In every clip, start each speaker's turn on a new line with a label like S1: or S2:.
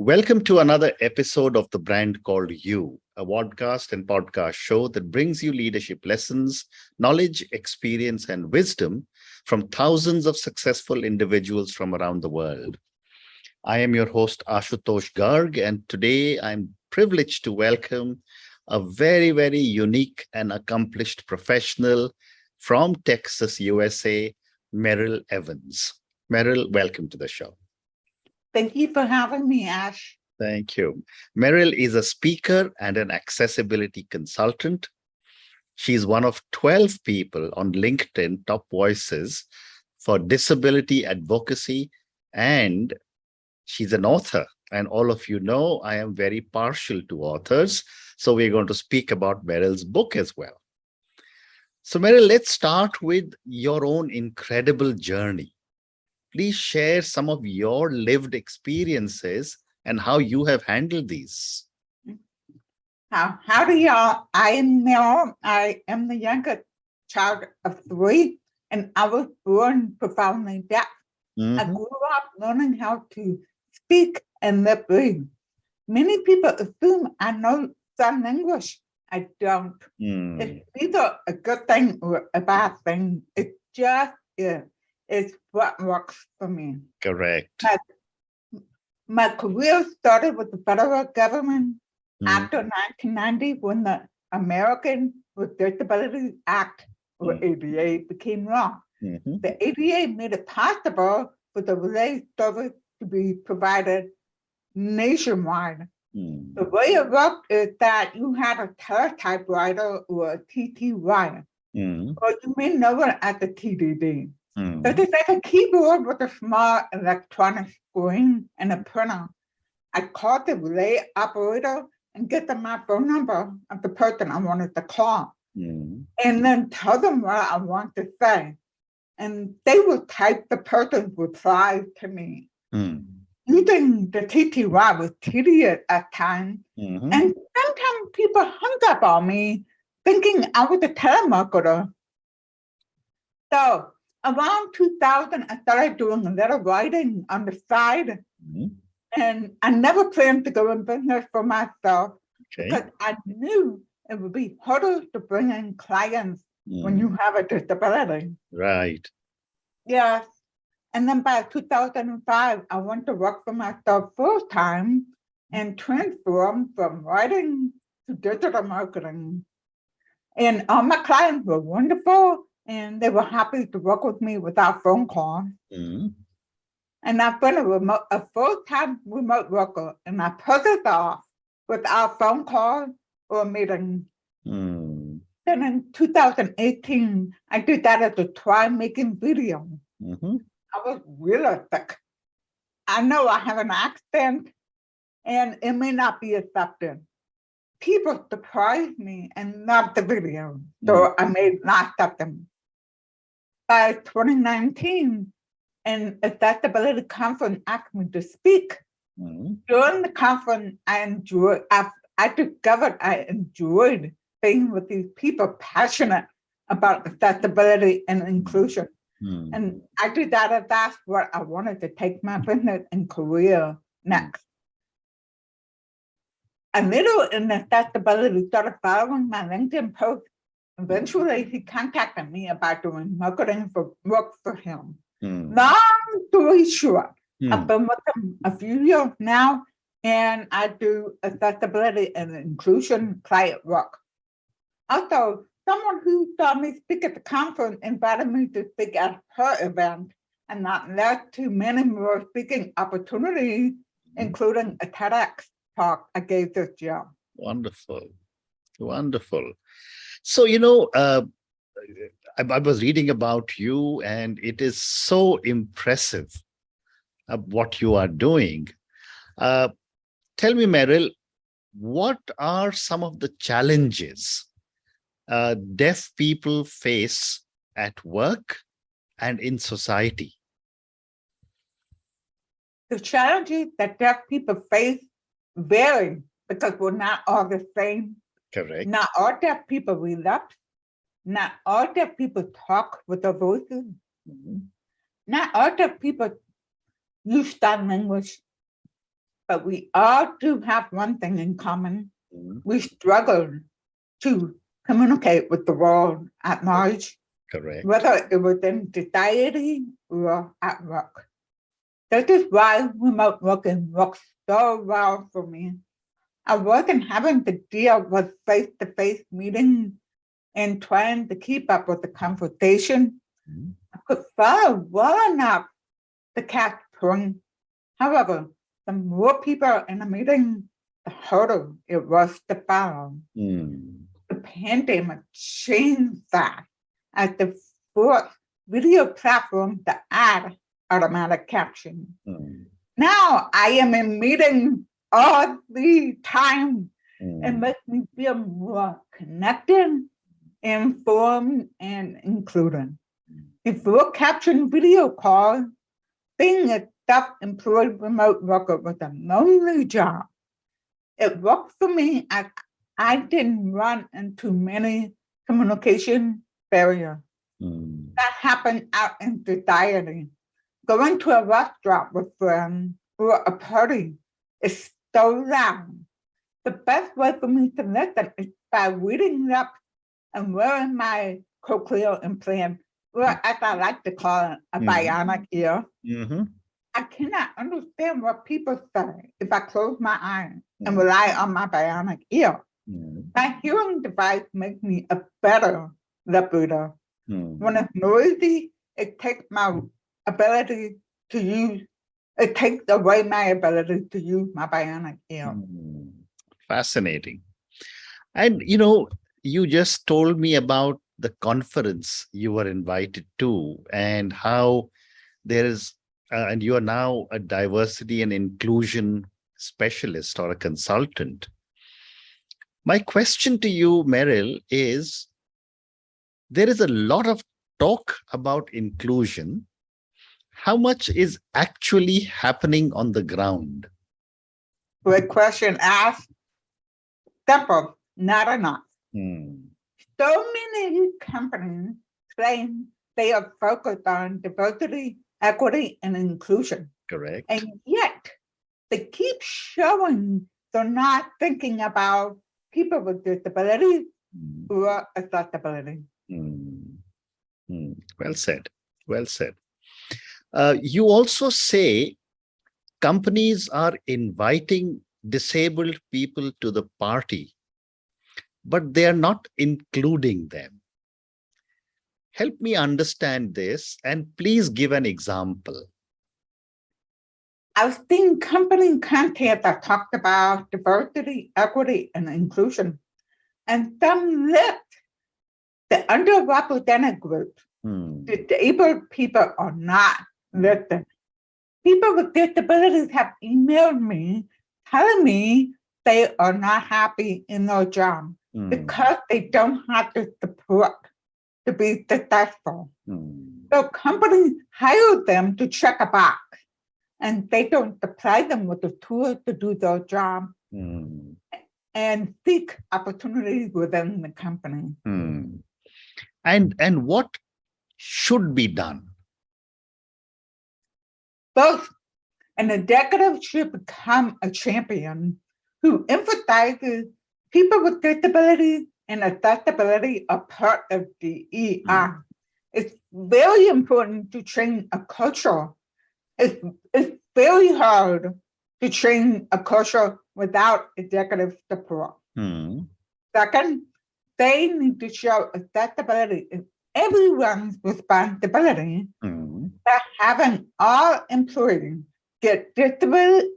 S1: Welcome to another episode of the brand called You, a podcast and podcast show that brings you leadership lessons, knowledge, experience, and wisdom from thousands of successful individuals from around the world. I am your host, Ashutosh Garg, and today I'm privileged to welcome a very, very unique and accomplished professional from Texas, USA, Meryl Evans. Meryl, welcome to the show.
S2: Thank you for having me, Ash.
S1: Thank you. Meryl is a speaker and an accessibility consultant. She's one of 12 people on LinkedIn top voices for disability advocacy, and she's an author. And all of you know I am very partial to authors, so we're going to speak about Meryl's book as well. So Meryl, let's start with your own incredible journey. Please share some of your lived experiences and how you have handled these.
S2: Howdy, y'all. I am Meryl. I am the youngest child of three, and I was born profoundly deaf. I grew up learning how to speak and lip read. Many people assume I know some English. I don't. It's either a good thing or a bad thing. It just is. It's what works for me.
S1: Correct.
S2: My career started with the federal government after 1990 when the American with Disabilities Act, or ADA, became law. The ADA made it possible for the relay service to be provided nationwide. The way it worked is that you had a teletypewriter or a TTY, or you may know it as a TDD. So it's like a keyboard with a small electronic screen and a printer. I called the relay operator and get them my phone number of the person I wanted to call, and then tell them what I want to say. And they would type the person's reply to me. Using the TTY was tedious at times, and sometimes people hung up on me thinking I was a telemarketer. So around 2000, I started doing a little writing on the side, and I never planned to go in business for myself because I knew it would be harder to bring in clients when you have a disability.
S1: Right.
S2: Yes. And then by 2005, I went to work for myself full time and transformed from writing to digital marketing. And all my clients were wonderful, and they were happy to work with me without phone calls. And I've been a full-time remote worker, and I put it off without phone calls or meetings. Then in 2018, I did that as a try making video. I was really sick. I know I have an accent, and it may not be accepted. People surprised me and loved the video, so I made not accept them. By 2019, an accessibility conference asked me to speak. During the conference, I discovered I enjoyed being with these people passionate about accessibility and inclusion. And I did that, and that's what I wanted to take my business and career next. A little in accessibility started following my LinkedIn post. Eventually, he contacted me about doing marketing for work for him. Long story short, I've been with him a few years now, and I do accessibility and inclusion client work. Also, someone who saw me speak at the conference invited me to speak at her event, and that led to many more speaking opportunities, including a TEDx talk I gave this year.
S1: Wonderful. Wonderful. So, I was reading about you, and it is so impressive what you are doing. Tell me, Meryl, what are some of the challenges deaf people face at work and in society?
S2: The challenges that deaf people face vary because we're not all the same.
S1: Correct.
S2: Not all deaf people relapse. Not all deaf people talk with their voices. Not all deaf people use sign language. but we all do have one thing in common.
S1: Mhm.
S2: We struggle to communicate with the world at large,
S1: Correct.
S2: whether it was in society or at work. That is why remote working works so well for me. I wasn't having to deal with face-to-face meetings and trying to keep up with the conversation.
S1: Mhm.
S2: I could follow well enough to catch point. However, the more people in a meeting, the harder it was to follow.
S1: Mm.
S2: The pandemic changed that as the fourth video platform to add automatic caption.
S1: Mm.
S2: Now I am in meetings all the time. It
S1: Mm.
S2: makes me feel more connected, informed, and included. Before caption video calls, being a self-employed remote worker was a lonely job. It worked for me as I didn't run into many communication barriers.
S1: Mm.
S2: That happened out in society. Going to a restaurant with friends or a party is so loud. The best way for me to listen is by reading up and wearing my cochlear implant, or as I like to call it, a bionic ear.
S1: Mhm.
S2: I cannot understand what people say if I close my eyes and
S1: Mm.
S2: rely on my bionic ear.
S1: Mm.
S2: My hearing device makes me a better lip reader.
S1: Mm.
S2: When it's noisy, it takes my ability to use, it takes away my ability to use my bionic ear.
S1: Mm. Fascinating. And you just told me about the conference you were invited to and how there is, and you are now a diversity and inclusion specialist or a consultant. My question to you, Meryl, is there is a lot of talk about inclusion. How much is actually happening on the ground?
S2: Good question asked. Simple, not enough.
S1: Hmm.
S2: So many companies claim they are focused on diversity, equity, and inclusion.
S1: Correct.
S2: And yet they keep showing they're not thinking about people with disabilities
S1: Hmm.
S2: or accessibility.
S1: Hmm. Hmm. Well said. Well said. You also say companies are inviting disabled people to the party, but they are not including them. Help me understand this and please give an example.
S2: I've seen company content that talked about diversity, equity, and inclusion, and some list the underrepresented group.
S1: Hmm.
S2: Disabled people are not listed. People with disabilities have emailed me telling me they are not happy in their job because they don't have the support to be successful. So companies hire them to check a box and they don't supply them with the tools to do their job and seek opportunities within the company.
S1: And what should be done?
S2: Both an executive should become a champion who emphasizes people with disabilities and accessibility are part of DEI. It's very important to train a culture. It's very hard to train a culture without executive support. Second, they need to show accessibility is everyone's responsibility that having all employees get disability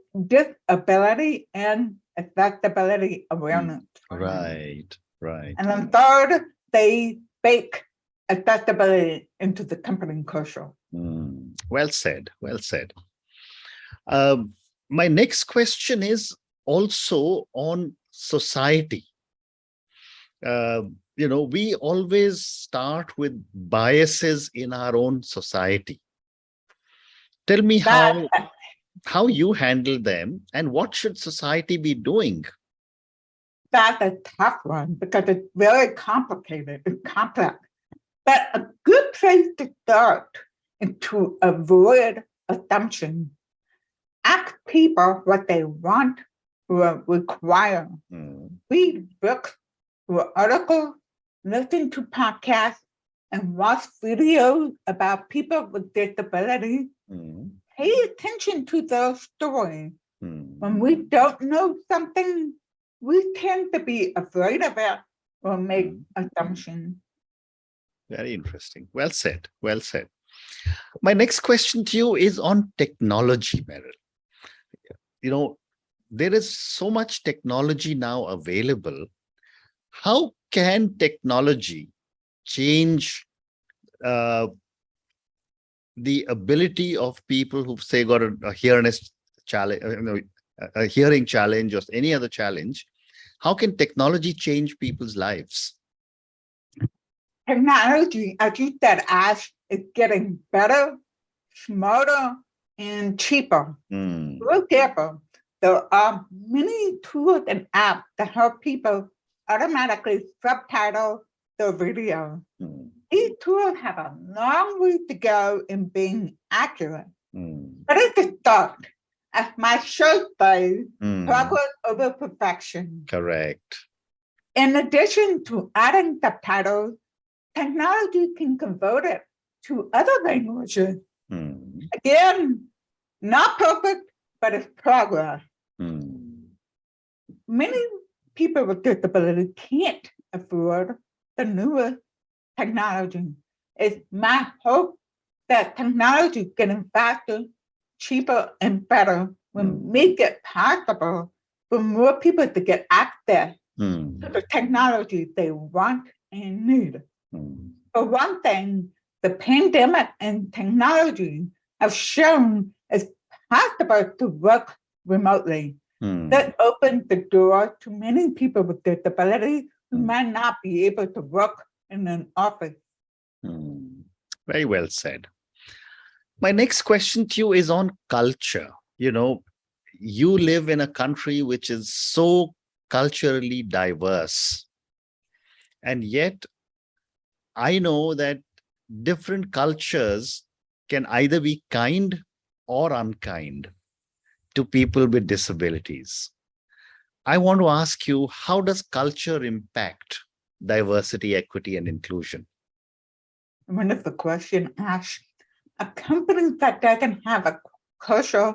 S2: and accessibility awareness.
S1: Right.
S2: And then third, they bake accessibility into the company culture.
S1: Well said. Well said. My next question is also on society. We always start with biases in our own society. Tell me how you handle them and what should society be doing?
S2: That's a tough one because it's very complicated and complex. But a good place to start is to avoid assumptions. Ask people what they want or require. Read books or articles, listen to podcasts, and watch videos about people with disabilities. Pay attention to those stories. When we don't know something, we tend to be afraid of it or make assumptions.
S1: Very interesting. Well said. Well said. My next question to you is on technology, Meryl. There is so much technology now available. How can technology change the ability of people who've, say, got a hearing challenge, a hearing challenge or any other challenge? How can technology change people's lives?
S2: Technology, as you said, Ash, is getting better, smarter, and cheaper. For example, there are many tools and apps that help people automatically subtitle their video. These tools have a long way to go in being accurate. But it's a start. As my show says, progress over perfection.
S1: Correct.
S2: In addition to adding subtitles, technology can convert it to other languages. Again, not perfect, but it's progress. Many people with disabilities can't afford the newest technology. It's my hope that technology getting faster, cheaper, and better will make it possible for more people to get access to the technology they want and need. For one thing, the pandemic and technology have shown it's possible to work remotely. That opened the door to many people with disabilities who might not be able to work in an office.
S1: Very well said. My next question to you is on culture. You live in a country which is so culturally diverse. And yet, I know that different cultures can either be kind or unkind to people with disabilities. I want to ask you, how does culture impact diversity, equity, and inclusion?
S2: Wonderful question, Ash. A company that doesn't have a culture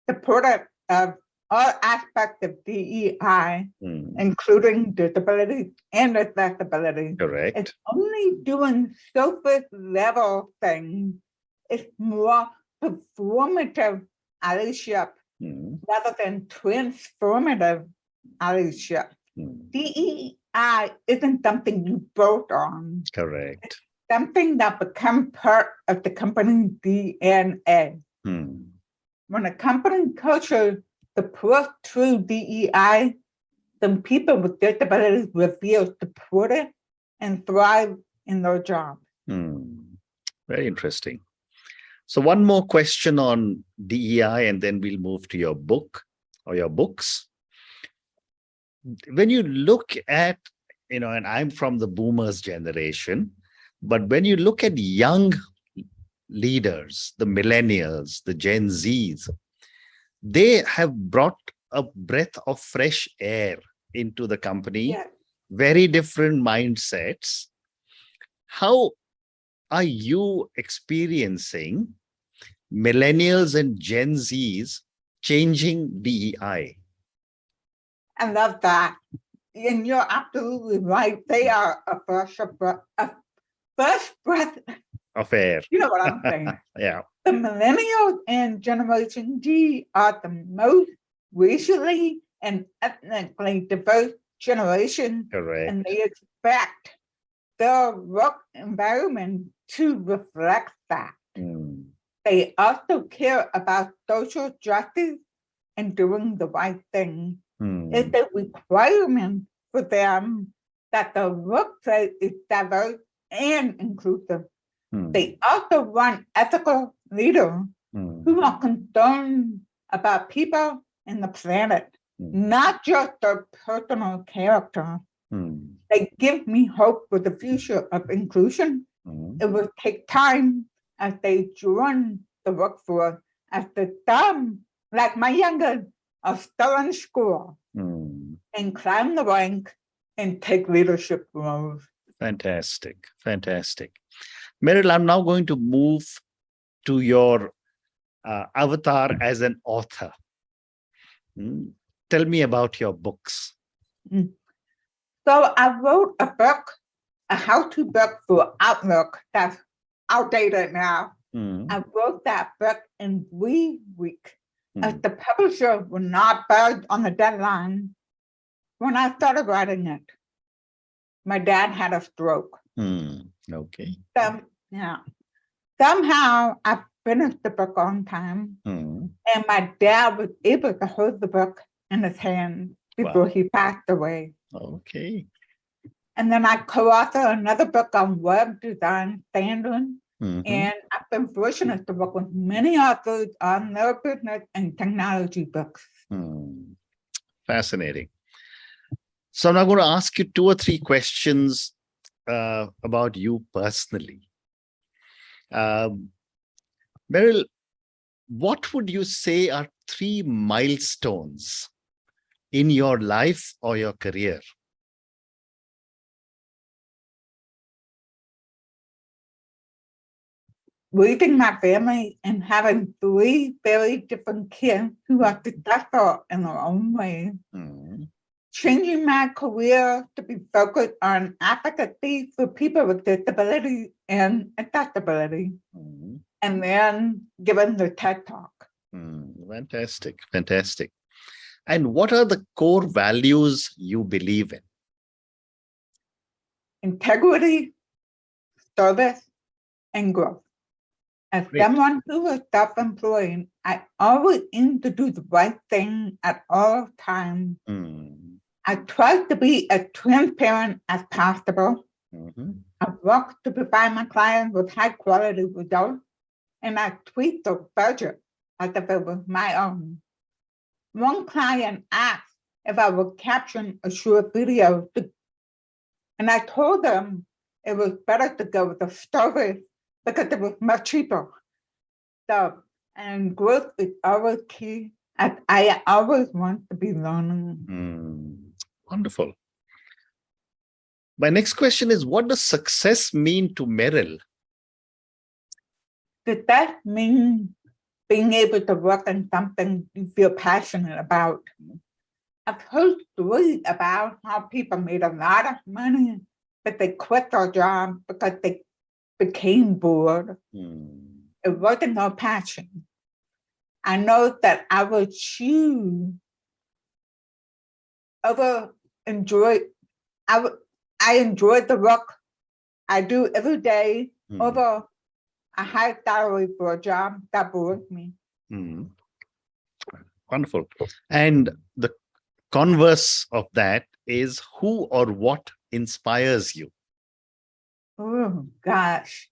S2: supportive of all aspects of DEI, including disability and accessibility,
S1: Correct.
S2: is only doing surface level things. It's more performative allyship rather than transformative allyship. DEI isn't something you vote on.
S1: Correct.
S2: It's something that becomes part of the company's DNA. When a company culture supports true DEI, then people with disabilities will feel supported and thrive in their job.
S1: Very interesting. So one more question on DEI, and then we'll move to your book or your books. When you look at, and I'm from the boomers generation, but when you look at young leaders, the millennials, the Gen Zs, they have brought a breath of fresh air into the company, very different mindsets. How are you experiencing millennials and Gen Zs changing DEI?
S2: I love that. And you're absolutely right. They are a first breath
S1: of air.
S2: You know what I'm saying?
S1: Yeah.
S2: The millennials and Generation G are the most racially and ethnically diverse generation.
S1: Correct.
S2: And they expect their work environment to reflect that. They also care about social justice and doing the right thing. It's a requirement for them that the workplace is diverse and inclusive. They also want ethical leaders who are concerned about people and the planet, not just their personal character. They give me hope for the future of inclusion. It will take time as they join the workforce, as the some like my youngest are still in school and climb the rank and take leadership roles.
S1: Fantastic. Fantastic. Meryl, I'm now going to move to your avatar as an author. Tell me about your books.
S2: So I wrote a book, a how-to book for Outlook that's outdated now. I wrote that book in 3 weeks. As the publisher would not budge on the deadline. When I started writing it, my dad had a stroke.
S1: Okay.
S2: Somehow I finished the book on time, and my dad was able to hold the book in his hand before he passed away.
S1: Okay.
S2: And then I co-authored another book on web design standards. And I've been fortunate to work with many authors on their business and technology books.
S1: Fascinating. So I'm now going to ask you 2 or 3 questions about you personally. Meryl, what would you say are 3 milestones in your life or your career?
S2: Raising my family and having 3 very different kids who are successful in their own way. Changing my career to be focused on advocacy for people with disability and accessibility. And then giving the TED Talk.
S1: Fantastic. Fantastic. And what are the core values you believe in?
S2: Integrity, service, and growth. As someone who is self-employed, I always aim to do the right thing at all times. I try to be as transparent as possible. I work to provide my clients with high-quality results, and I treat the budget as if it was my own. One client asked if I would caption a short video, and I told them it was better to go with a story because it was much cheaper. So, and growth is always key. I always want to be learning.
S1: Wonderful. My next question is, what does success mean to Meryl?
S2: Success means being able to work on something you feel passionate about. I've heard stories about how people made a lot of money, but they quit their job because they became bored. It wasn't their passion. I know that I would choose I enjoyed the work I do every day over a high salary for a job that bores me.
S1: Wonderful. And the converse of that is, who or what inspires you?
S2: Oh, gosh.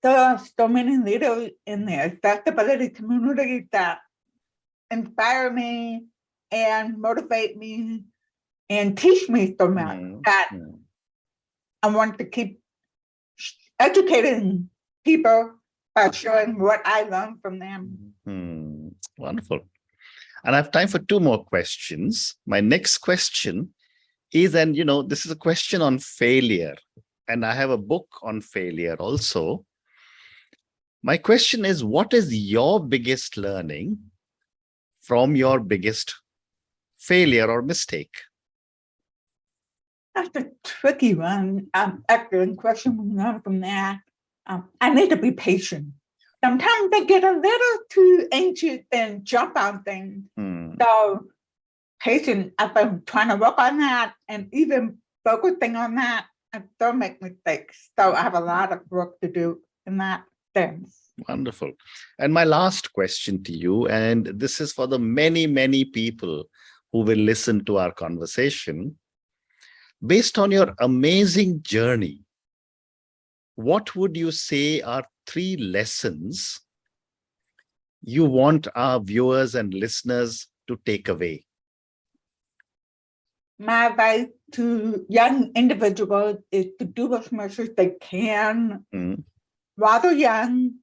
S2: There are so many leaders in the accessibility community that inspire me and motivate me and teach me so much that I want to keep educating people by showing what I learned from them.
S1: Wonderful. And I have time for 2 more questions. My next question is, and this is a question on failure, and I have a book on failure also. My question is, what is your biggest learning from your biggest failure or mistake?
S2: That's a tricky one. Excellent question. We learn from that. I need to be patient. Sometimes they get a little too anxious and jump on things. So patient, I've been trying to work on that, and even focusing on that, I still make mistakes. So I have a lot of work to do in that sense.
S1: Wonderful. And my last question to you, and this is for the many, many people who will listen to our conversation. Based on your amazing journey, what would you say are 3 lessons you want our viewers and listeners to take away?
S2: My advice to young individuals is to do as much as they can while they're young,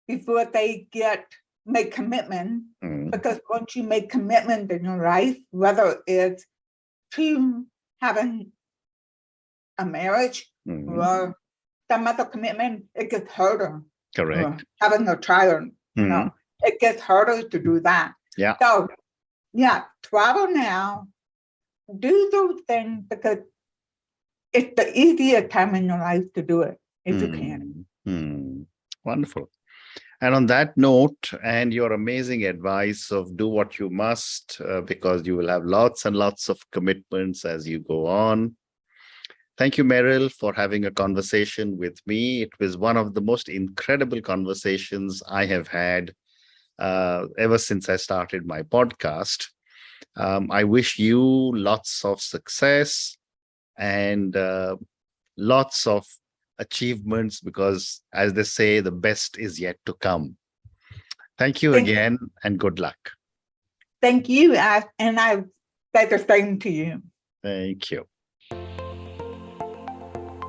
S2: before they get make commitment,
S1: Mm,
S2: because once you make commitment in your life, whether it's to having a marriage
S1: mm,
S2: or some other commitment, it gets harder.
S1: correct.
S2: Having a child,
S1: Mm,
S2: it gets harder to do that.
S1: yeah.
S2: So, yeah, travel now, do those things, because it's the easiest time in your life to do it if you can.
S1: Wonderful. And on that note, and your amazing advice of do what you must, because you will have lots and lots of commitments as you go on. Thank you, Meryl, for having a conversation with me. It was one of the most incredible conversations I have had ever since I started my podcast. I wish you lots of success and lots of achievements, because, as they say, the best is yet to come. Thank you again, and good luck.
S2: Thank you, and I say the same to you.
S1: Thank you.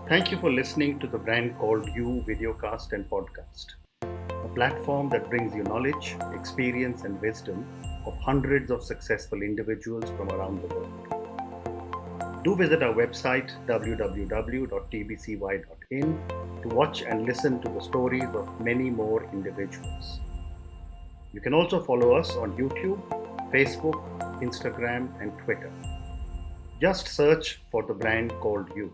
S1: Thank you for listening to the Brand Called You videocast and podcast, a platform that brings you knowledge, experience, and wisdom of hundreds of successful individuals from around the world. Do visit our website www.tbcy.in to watch and listen to the stories of many more individuals. You can also follow us on YouTube, Facebook, Instagram, and Twitter. Just search for the Brand Called You.